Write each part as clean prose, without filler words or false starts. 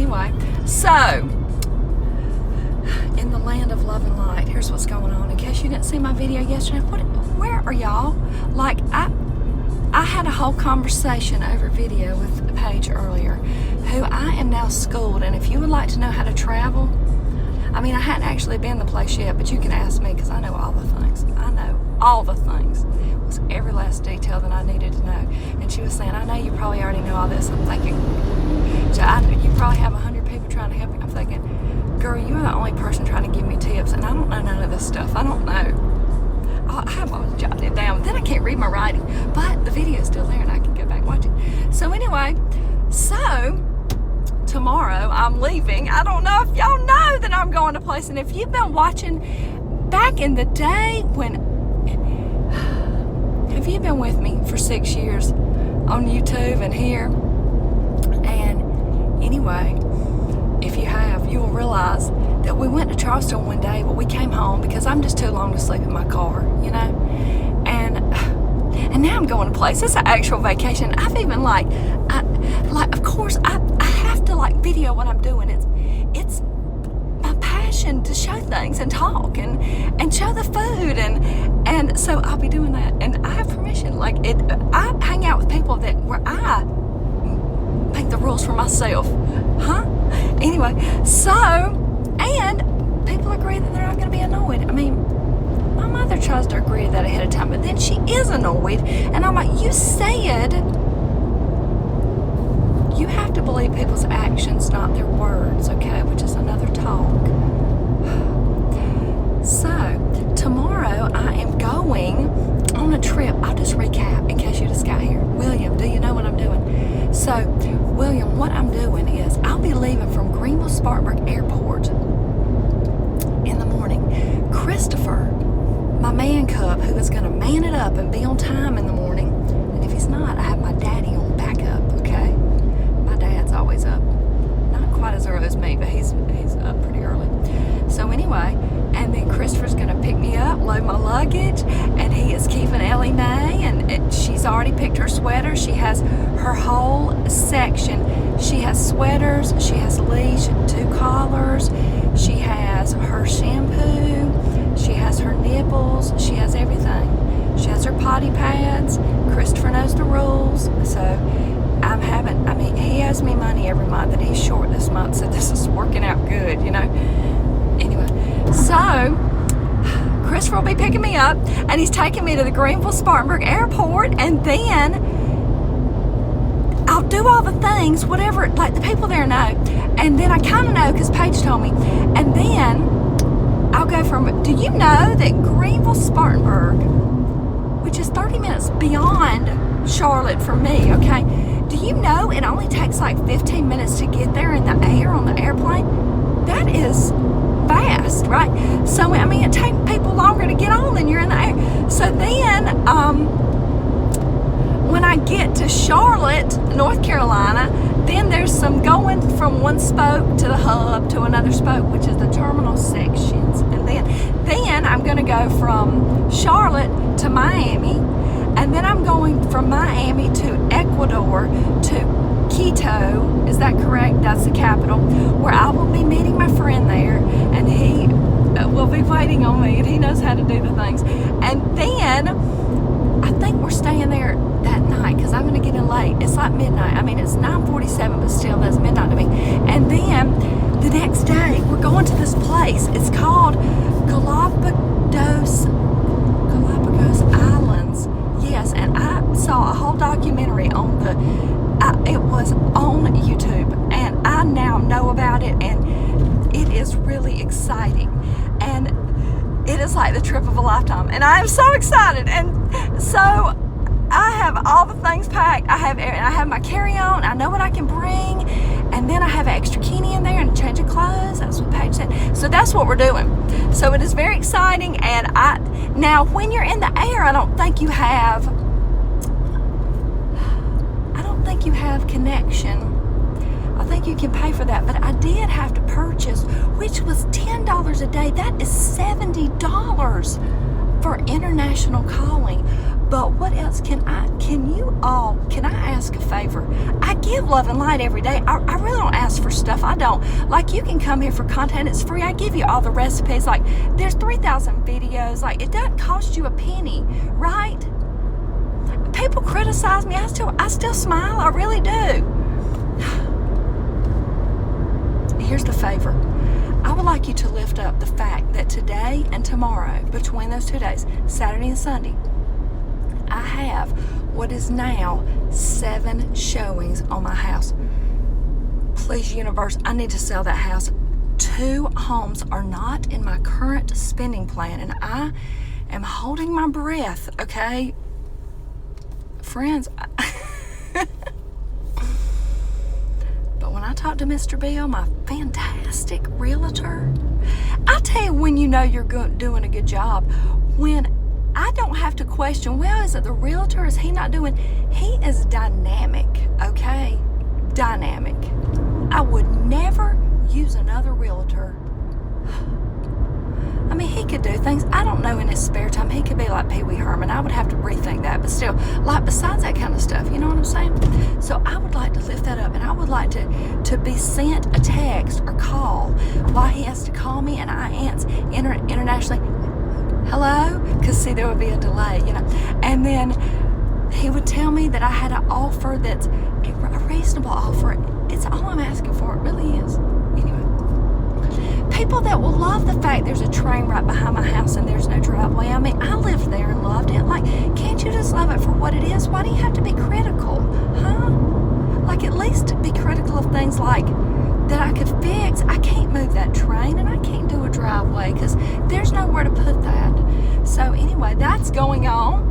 anyway, so in the land of love and light, here's what's going on. In case you didn't see my video yesterday, where are y'all? Like, I had a whole conversation over video with Paige earlier, who I am now schooled, and if you would like to know how to travel, I mean, I hadn't actually been the place yet, but you can ask me because I know all the things. I know all the things. It was every last detail that I needed to know. And she was saying, I know you probably already know all this. I'm thinking, you probably have 100 people trying to help you. I'm thinking, girl, you are the only person trying to give me tips, and I don't know none of this stuff. I don't know. I have always jotted it down. Then I can't read my writing, but the video's still there, and I can go back and watch it. So anyway, tomorrow I'm leaving. I don't know if y'all know that I'm going to place, and if you've been watching back in the day have you been with me for 6 years on YouTube and here? And anyway, if you have, you will realize that we went to Charleston one day, but we came home because I'm just too long to sleep in my car, you know? And now I'm going to place. It's an actual vacation. I've even of course I have to video what I'm doing. It's my passion to show things and talk and show the food and so I'll be doing that, and I have permission. I hang out with people where I make the rules for myself, huh? Anyway, and people agree that they're not going to be annoyed. I mean, my mother tries to agree to that ahead of time, but then she is annoyed, and I'm like, you said you have to believe people's actions, not their words, okay? Which is another talk. So, tomorrow I am going on a trip. I'll just recap in case you just got here. William, do you know what I'm doing? So, William, what I'm doing is I'll be leaving from Greenville-Spartanburg Airport in the morning. Christopher, my man cub, who is going to man it up and be on time in the morning, and if he's not, I have my daddy on backup, okay? My dad's always up. Not quite as early as me, but he's up pretty early. So anyway, and then Christopher's going to pick me up, load my luggage, and he is keeping Ellie Mae, and she's already picked her sweater. She has her whole section. She has sweaters, she has leash, 2 collars, she has her shampoo, she has her nipples, she has everything. She has her potty pads. Christopher knows the rules, so he owes me money every month, and he's short this month, so this is working out good, you know. Anyway, so Christopher will be picking me up, and he's taking me to the Greenville-Spartanburg Airport, and then I'll do all the things, whatever, the people there know, and then I kind of know because Paige told me, and then I'll go from, do you know that Greenville-Spartanburg, which is 30 minutes beyond Charlotte for me, okay, do you know it only takes 15 minutes to get there in the air on the airplane? That is fast, right? So, I mean, it takes people longer to get on than you're in the air. So then, when I get to Charlotte, North Carolina, then there's some going from one spoke to the hub to another spoke, which is the terminal sections. And then I'm going to go from Charlotte to Miami, and then I'm going from Miami to Ecuador to Quito. Is that correct? That's the capital, where I will be meeting my friend there, and he will be waiting on me, and he knows how to do the things. And then I think we're staying there that night because I'm going to get in late. It's like midnight. I mean, it's 9:47, but still, that's midnight to me. And then the next day, we're going to this place. It's called Galapagos Islands. Yes, and I saw a whole documentary on it was on YouTube, and I now know about it, and it is really exciting, and it is like the trip of a lifetime, and I am so excited. And so I have all the things packed. I have my carry-on. I know what I can bring, and then I have an extra bikini in there and a change of clothes. That's what Paige said. So that's what we're doing. So it is very exciting, and now when you're in the air, I don't think you have connection. I think you can pay for that, but I did have to purchase, which was $10 a day. That is $70 for international calling. But what else can I ask a favor? I give love and light every day. I really don't ask for stuff. I don't. Like, you can come here for content. It's free. I give you all the recipes. Like, there's 3,000 videos. Like, it doesn't cost you a penny, right? People criticize me. I still smile. I really do. Here's the favor. I would like you to lift up the fact that today and tomorrow, between those 2 days, Saturday and Sunday, I have what is now 7 showings on my house. Please, universe, I need to sell that house. 2 homes are not in my current spending plan, and I am holding my breath, okay? Friends, but when I talk to Mr. Bill, my fantastic realtor, I tell you when you know you're doing a good job, when I don't have to question, well, is it the realtor? Is he not doing? He is dynamic, okay? Dynamic. I would never use another realtor. I mean, he could do things. I don't know, in his spare time, he could be like Pee Wee Herman. I would have to rethink that. But still, like, besides that kind of stuff, you know what I'm saying? So I would like to lift that up, and I would like to be sent a text or call while he has to call me, and I answer internationally. Hello? Because, see, there would be a delay, you know. And then he would tell me that I had an offer that's a reasonable offer. It's all I'm asking for. It really is. Anyway. People that will love the fact there's a train right behind my house and there's no driveway. I mean, I lived there and loved it. Like, can't you just love it for what it is? Why do you have to be critical? Huh? Like, at least be critical of things like that I could fix. I can't move that train, and I can't do a driveway because there's nowhere to put that. So anyway, that's going on.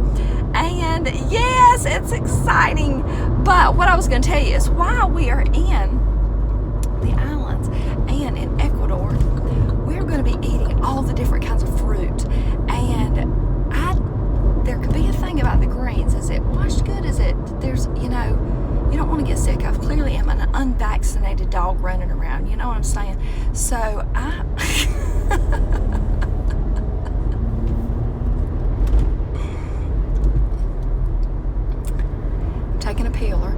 And yes, it's exciting. But what I was going to tell you is while we are in the islands and in Ecuador, we're going to be eating all the different kinds of fruit. And there could be a thing about the greens. Is it washed good? Is it, you don't want to get sick. I clearly am an unvaccinated dog running around. You know what I'm saying? So I'm taking a peeler.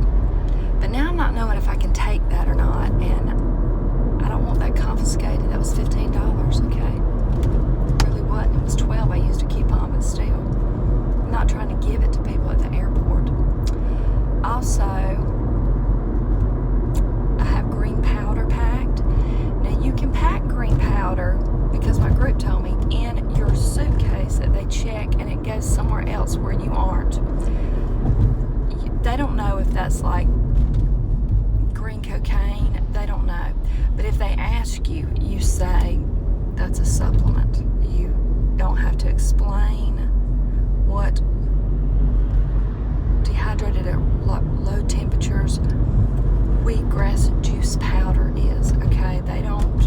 But now I'm not knowing if I can take that or not. And I don't want that confiscated. That was $15, okay? It really wasn't. It was $12. I used a coupon, but still. I'm not trying to give it to people at the airport. Also, I have green powder packed. Now, you can pack green powder, because my group told me, in your suitcase that they check, and it goes somewhere else where you aren't. They don't know if that's like green cocaine. They don't know. But if they ask you, you say that's a supplement. You don't have to explain what dehydrated at low temperatures wheatgrass juice powder is, okay? They don't,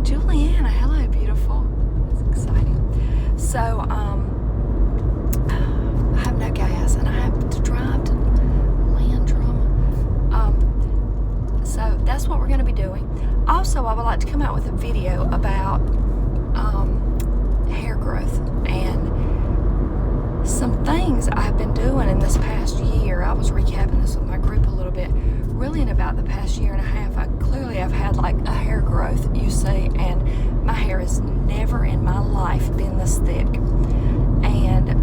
Juliana, hello, beautiful. It's exciting. So, I have no gas, and I have to drive to Landrum. So that's what we're going to be doing. Also, I would like to come out with a video about hair growth and some things I've been doing in this past year. I was recapping this with my group a little bit. Really, in about the past year and a half, I've had like a hair growth, you see, and my hair has never in my life been this thick. And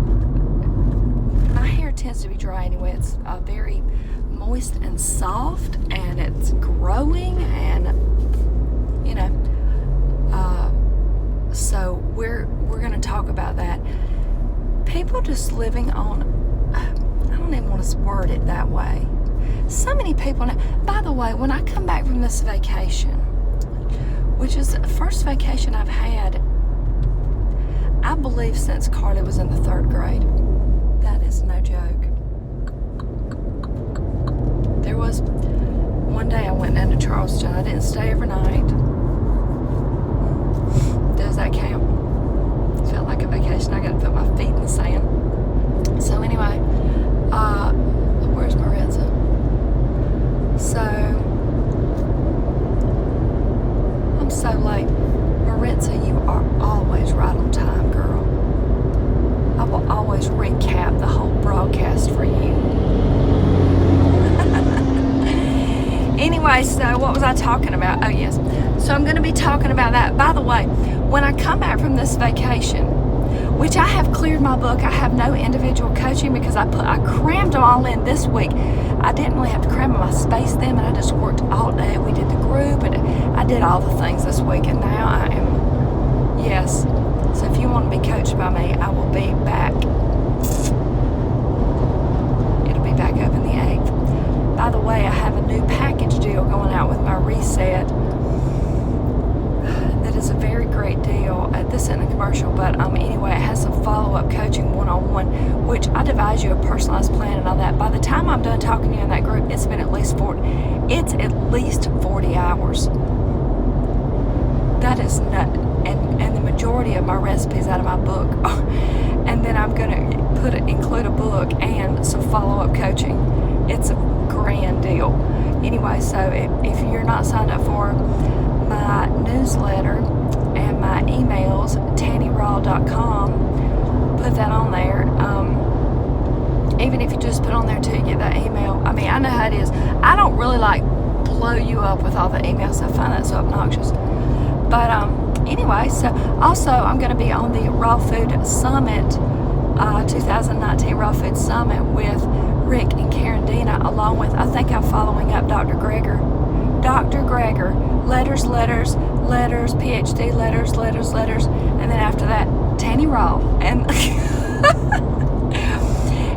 my hair tends to be dry anyway. It's very moist and soft, and it's growing, and so we're going to talk about that. People just living on, I don't even want to word it that way. So many people now. By the way, when I come back from this vacation, which is the first vacation I've had, I believe, since Carly was in the 3rd grade. That is no joke. There was one day I went down to Charleston. I didn't stay overnight. Does that count? It felt like a vacation. I got to put my feet in the sand. So anyway, where's Maritza? So, I'm so late. Maritza, you are always right on time, girl. I will always Anyway, so what was I talking about? Oh, yes. So I'm going to be talking about that. By the way, when I come back from this vacation, which I have cleared my book, I have no individual coaching because I crammed them all in this week. I didn't really have to cram my space then, and I just worked all day. We did the group, and I did all the things this week, and now I am, yes. So if you want to be coached by me, I will be back. It'll be back up in the 8th. By the way, I have a new package deal going out with my reset. That is a very great deal. This isn't a commercial, but anyway, it has some follow-up coaching one-on-one, which I devise you a personalized plan and all that. By the time I'm done talking to you in that group, it's been at least 40 hours. That is not, and the majority of my recipes out of my book. And then I'm going to include a book and some follow-up coaching. It's a grand deal. Anyway, so if you're not signed up for my newsletter and my emails, TannyRaw.com, put that on there. Even if you just put on there till you get that email. I mean, I know how it is. I don't really like blow you up with all the emails. I find that so obnoxious. But anyway, so also I'm going to be on the Raw Food Summit, 2019 Raw Food Summit with Rick and Karen Dina, along with, I think I'm following up Dr. Greger. Dr. Greger, letters, PhD, letters, and then after that, TannyRaw. And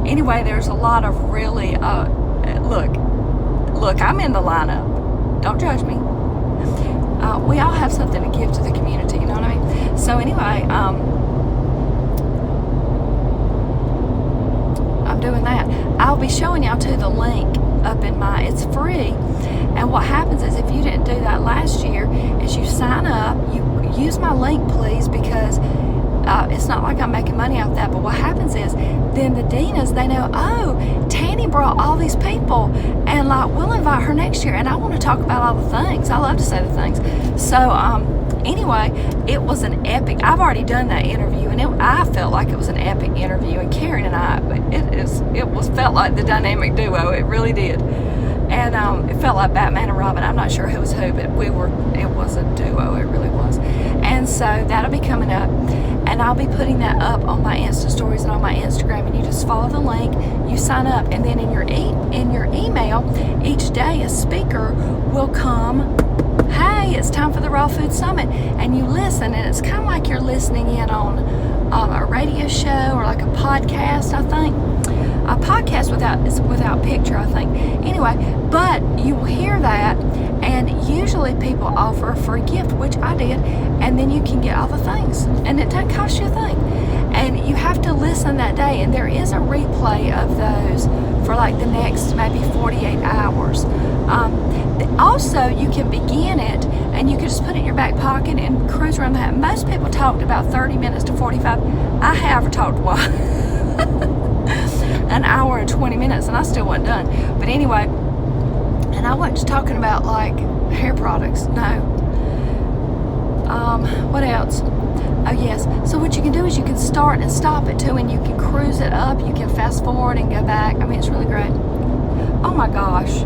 anyway, there's a lot of really, look, I'm in the lineup. Don't judge me. We all have something to give to the community, you know what I mean? So anyway, I'm doing that. I'll be showing y'all too the link up in it's free. And what happens is, if you didn't do that last year, is you sign up, you use my link, please, because it's not like I'm making money off that. But what happens is, then the Dinas, they know, oh, Tanny brought all these people, and like, we'll invite her next year. And I want to talk about all the things. I love to say the things. So anyway, it was an epic. I've already done that interview, and I felt like it was an epic interview. And Karen and I, felt like the dynamic duo. It really did. And it felt like Batman and Robin. I'm not sure who was who, but it was a duo. It really was. And so that'll be coming up. And I'll be putting that up on my Insta stories and on my Instagram. And you just follow the link, you sign up, and then in your email, each day a speaker will come. Hey, it's time for the Raw Food Summit. And you listen, and it's kind of like you're listening in on a radio show or like a podcast, I think. A podcast without picture, I think. Anyway, but you will hear that, and usually people offer a free gift, which I did, and then you can get all the things, and it doesn't cost you a thing. And you have to listen that day, and there is a replay of those for like the next maybe 48 hours. Also, you can begin it, and you can just put it in your back pocket and cruise around that. Most people talked about 30 minutes to 45. I have talked an hour and 20 minutes, and I still wasn't done. But anyway, and I wasn't just talking about like hair products. No. What else? Oh yes. So what you can do is you can start and stop it too, and you can cruise it up. You can fast forward and go back. I mean, it's really great. Oh my gosh.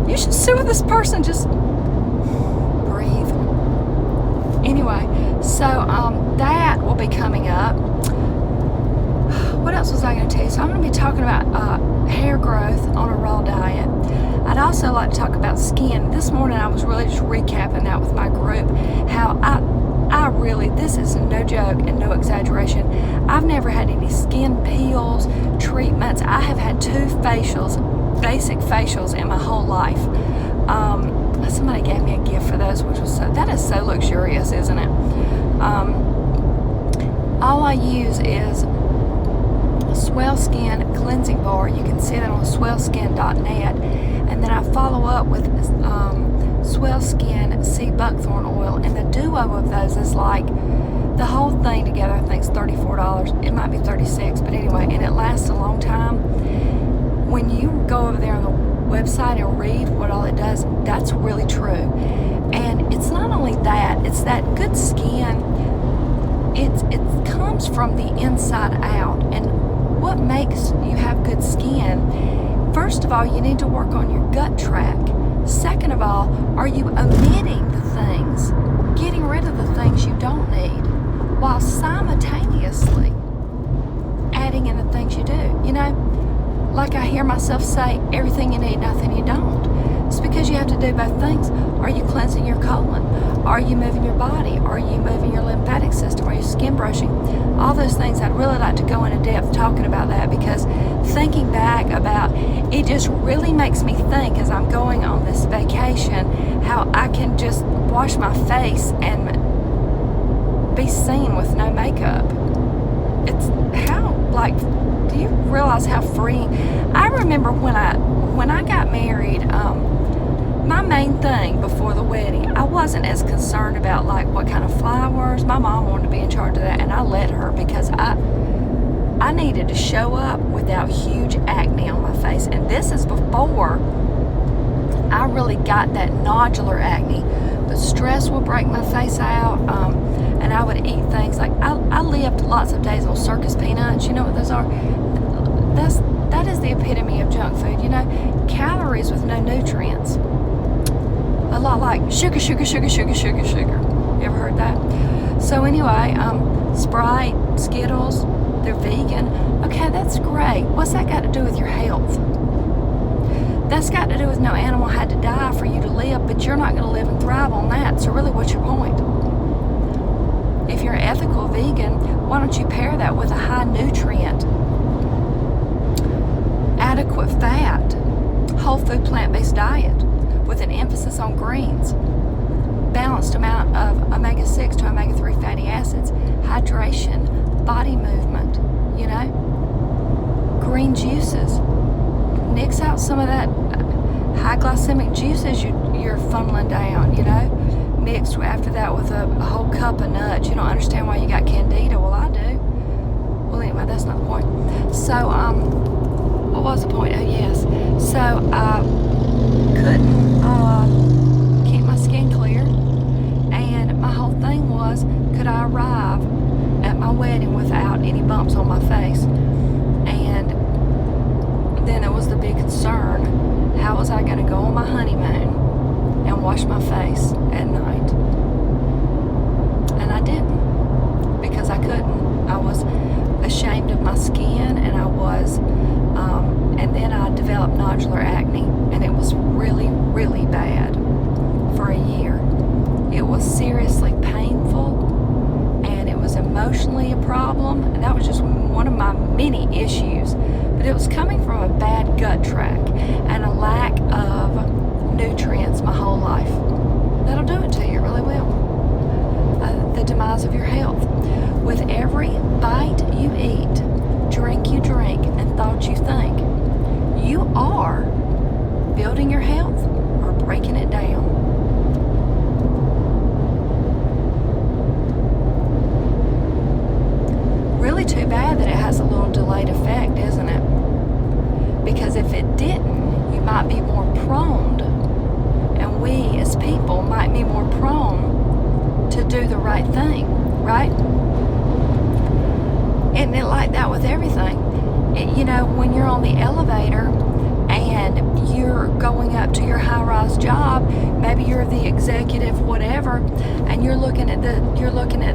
You should see with this person. Just breathe. Anyway, so that will be coming up. What else was I going to tell you? So I'm going to be talking about hair growth on a raw diet. I'd also like to talk about skin. This morning I was really just recapping that with my group, how I really, this is no joke and no exaggeration, I've never had any skin peels, treatments. I have had 2 facials, basic facials in my whole life. Somebody gave me a gift for those, which was that is so luxurious, isn't it? All I use is Swell Skin Cleansing Bar. You can see that on swellskin.net. And then I follow up with Swell Skin Sea Buckthorn Oil. And the duo of those is like, the whole thing together I think is $34. It might be $36, but anyway, and it lasts a long time. When you go over there on the website and read what all it does, that's really true. And it's not only that, it's that good skin, it comes from the inside out. And what makes you have good skin? First of all, you need to work on your gut tract. Second of Are you omitting the things, getting rid of the things you don't need, while simultaneously adding in the things you do? You know, like I hear myself say, everything you need, nothing you don't. It's because you have to do both things. Are you cleansing your colon? Are you moving your body? Are you moving your lymphatic system? Are you skin brushing? All those things. I'd really like to go into depth talking about that, because thinking back about it just really makes me think, as I'm going on this vacation, how I can just wash my face and be seen with no makeup. It's how, like, do you realize how freeing? I remember when I got married, my main thing before the wedding, I wasn't as concerned about like what kind of flowers. My mom wanted to be in charge of that, and I let her, because I needed to show up without huge acne on my face. And this is before I really got that nodular acne. But stress will break my face out, and I would eat things like, I lived lots of days on circus peanuts. You know what those are? That is the epitome of junk food, you know, calories with no nutrients. A lot like sugar, sugar, sugar, sugar, sugar, sugar. You ever heard that? So anyway, Sprite, Skittles, they're vegan. Okay, that's great. What's that got to do with your health? That's got to do with no animal had to die for you to live, but you're not going to live and thrive on that. So really, what's your point? If you're ethical vegan, why don't you pair that with a high nutrient, adequate fat, whole food plant-based diet with an emphasis on greens, balanced amount of omega-6 to omega-3 fatty acids, hydration, body movement, you know, green juices. Nix out some of that high glycemic juices you're funneling down, you know, mixed after that with a whole cup of nuts. You don't understand why you got candida. Well, I do. Well, anyway, that's not the point. So, what was the point? Oh, yes. So, I couldn't keep my skin clear, and my whole thing was, could I arrive at my wedding without any bumps on my face? And then it was the big concern, how was I going to go on my honeymoon and wash my face at night? And I didn't, because I couldn't. I was ashamed of my skin, and I was, and then I developed nodular acne, and it was really, really bad for a year. It was seriously painful, and it was emotionally a problem, and that was just one of my many issues. But it was coming from a bad gut track and a lack of nutrients my whole life. That'll do it to you, it really will. The demise of your health. With every bite you eat, drink you drink, and thought you think, you are building your health or breaking it down. Really too bad that it has a little delayed effect, isn't it? Because if it didn't, you might be more prone, and we as people might be more prone to do the right thing, right? Isn't it like that with everything? You know, when you're on the elevator and you're going up to your high-rise job, maybe you're the executive, whatever, and you're looking at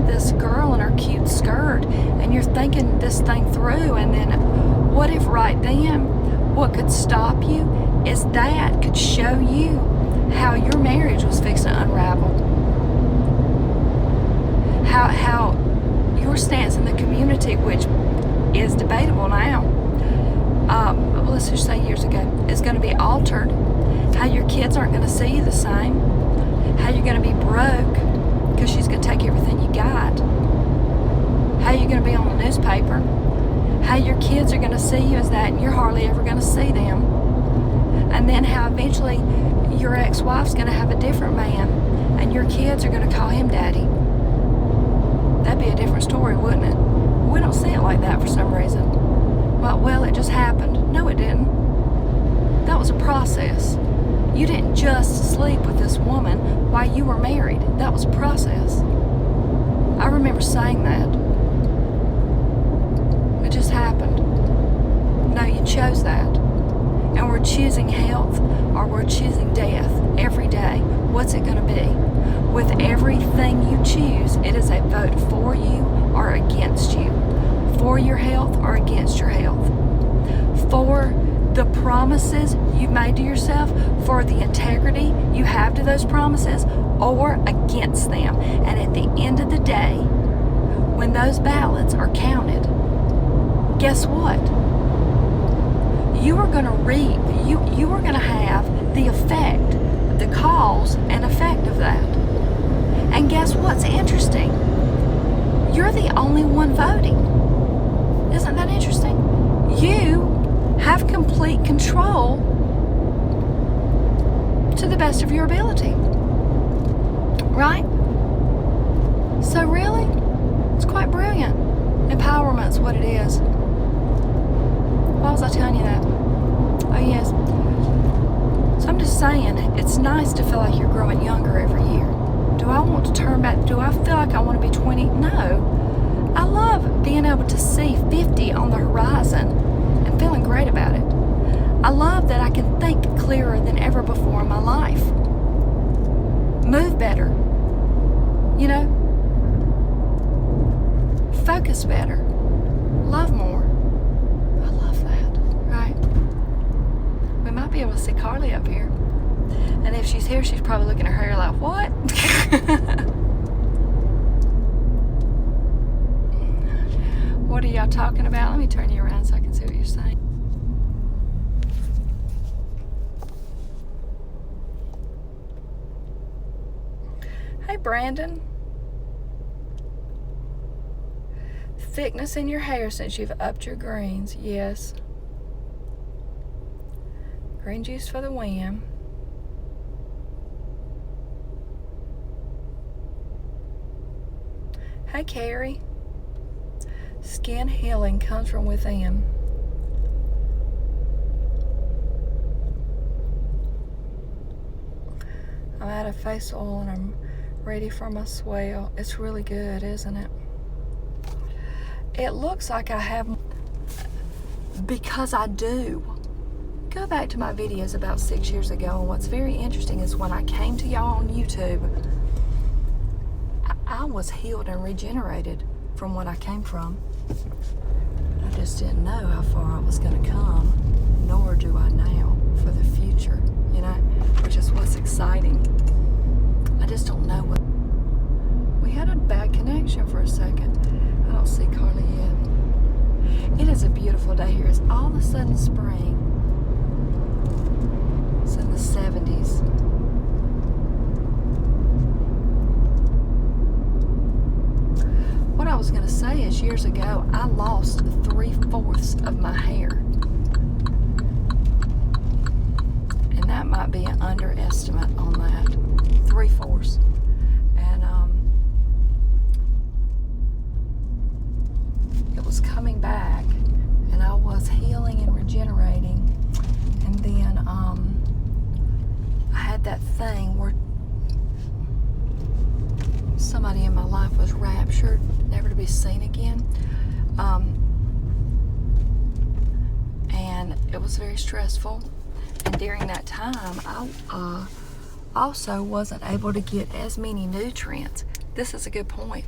this girl in her cute skirt, and you're thinking this thing through, and then what if right then, what could stop you is that could show you how your marriage was fixing to unravel, how your stance in the community, which is debatable now, let's just say years ago, is going to be altered. How your kids aren't going to see you the same. How you're going to be broke because she's going to take everything you got. How you're going to be on the newspaper. How your kids are going to see you as that, and you're hardly ever going to see them. And then how eventually your ex-wife's going to have a different man, and your kids are going to call him daddy. That'd be a different story, wouldn't it? We don't see it like that for some reason. Well, it just happened. No, it didn't. That was a process. You didn't just sleep with this woman while you were married. That was a process. I remember saying that. It just happened. No, you chose that. And we're choosing health or we're choosing death every day. what's it going to be? With everything you choose, it is a vote for you or against you, for your health or against your health, for the promises you've made to yourself, for the integrity you have to those promises, or against them. And at the end of the day, when those ballots are counted, guess what? You are going to reap, you are going to have the effect, the cause and effect of that. And guess what's interesting? You're the only one voting. Isn't that interesting? You have complete control to the best of your ability. Right? So really, it's quite brilliant. Empowerment's what it is. Why was I telling you that? Oh yes. So I'm just saying, it's nice to feel like you're growing younger every year. Do I want to turn back? Do I feel like I want to be 20? No. I love being able to see 50 on the horizon and feeling great about it. I love that I can think clearer than ever before in my life. Move better. You know? Focus better. Love more. I love that, right? We might be able to see Carly up here. And if she's here, she's probably looking at her hair like, what? What are y'all talking about? Let me turn you around so I can see what you're saying. Hey, Brandon. Thickness in your hair since you've upped your greens. Yes. Green juice for the win. Hey, Carrie. Skin healing comes from within. I'm out of face oil and I'm ready for my swell. It's really good, isn't it? It looks like I have, because I do. Go back to my videos about 6 years ago, and what's very interesting is when I came to y'all on YouTube, I was healed and regenerated from what I came from. I just didn't know how far I was going to come, nor do I now for the future, you know, which is what's exciting. I just don't know what. We had a bad connection for a second. I don't see Carly yet. It is a beautiful day here. It's all of a sudden spring. It's in the 70s. What I was going to say is years ago, I lost 3/4 of my hair. And that might be an underestimate on that. 3/4. And it was coming back, and I was healing and regenerating. And then I had that thing where somebody in my life was raptured, never to be seen again. And it was very stressful. And during that time, I also wasn't able to get as many nutrients. This is a good point,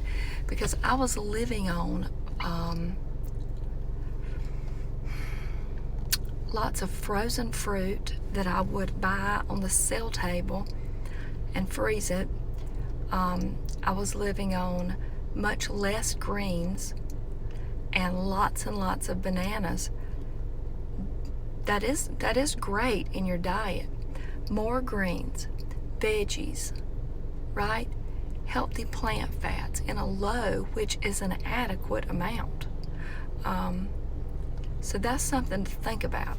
because I was living on lots of frozen fruit that I would buy on the sale table and freeze it. I was living on much less greens and lots of bananas. That is great in your diet. More greens, veggies, right? Healthy plant fats in a low, which is an adequate amount. So that's something to think about.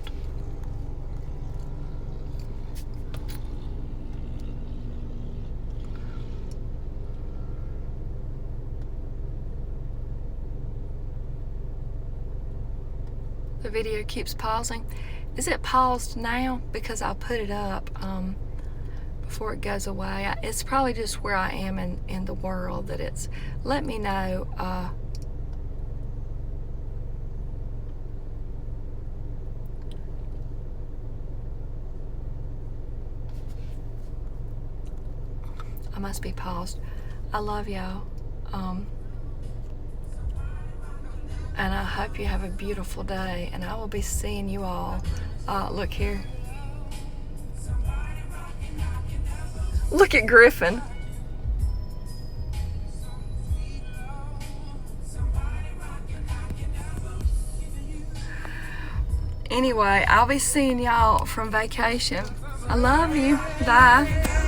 The video keeps pausing. Is it paused now? Because I'll put it up before it goes away. It's probably just where I am in the world that it's. Let me know. I must be paused. I love y'all. And I hope you have a beautiful day. And I will be seeing you all. Look here. Look at Griffin. Anyway, I'll be seeing y'all from vacation. I love you. Bye.